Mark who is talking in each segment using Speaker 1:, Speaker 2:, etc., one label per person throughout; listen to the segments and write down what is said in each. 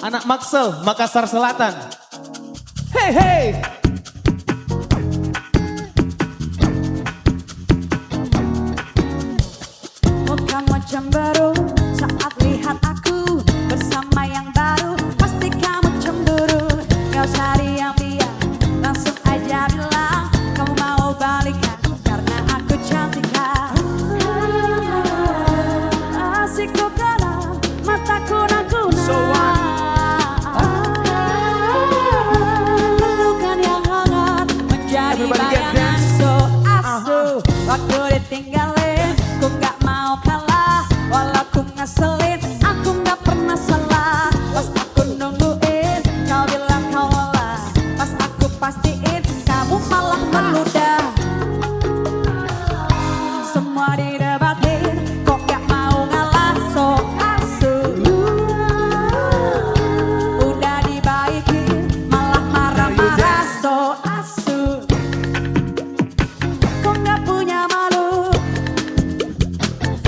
Speaker 1: Anak Maksel, Makassar Selatan. Hey hey.
Speaker 2: Bukan macam baru saat lihat aku bersama yang baru. Pasti kamu cemburu. Gak usah diam-diam, langsung aja bilang kamu mau balikan karena aku cantik kan. Asikku karena mataku nakuna.
Speaker 1: So what?
Speaker 2: Pelukan yang hangat menjadi
Speaker 1: Everybody get
Speaker 2: bayangan
Speaker 1: dance.
Speaker 2: so asu. Waktu ditinggalin, ku gak mau kalah. Walau ku ngeselin, aku gak pernah salah. Pas aku nungguin, kau bilang kau lelah. Pas aku pastiin, kamu malah meludah. Semua didebatin, kok gak mau ngalah so asu. Udah dibaikin, malah marah-marah so asu. Kok gak punya malu,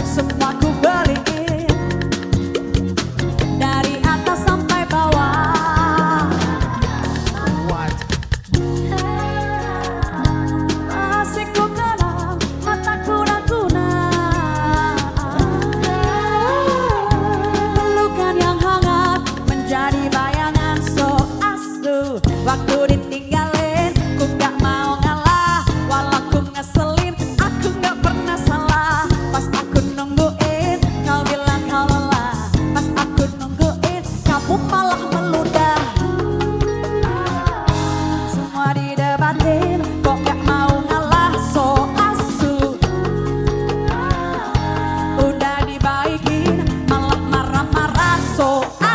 Speaker 2: semua ku beliin dari atas sampai bawah.
Speaker 1: What?
Speaker 2: Asik ku kenal, mataku rakuna. Pelukan yang hangat menjadi bayangan so asu. Waktu ditinggalin, ku gak mau ngalah. Walau ku ngeselin, aku gak pernah salah. Pas aku nungguin, kau bilang kau lelah. Pas aku nungguin, kamu malah meludah. Semua didebatin, kok gak mau ngalah so asu. Udah dibaikin, malah marah-marah so asu.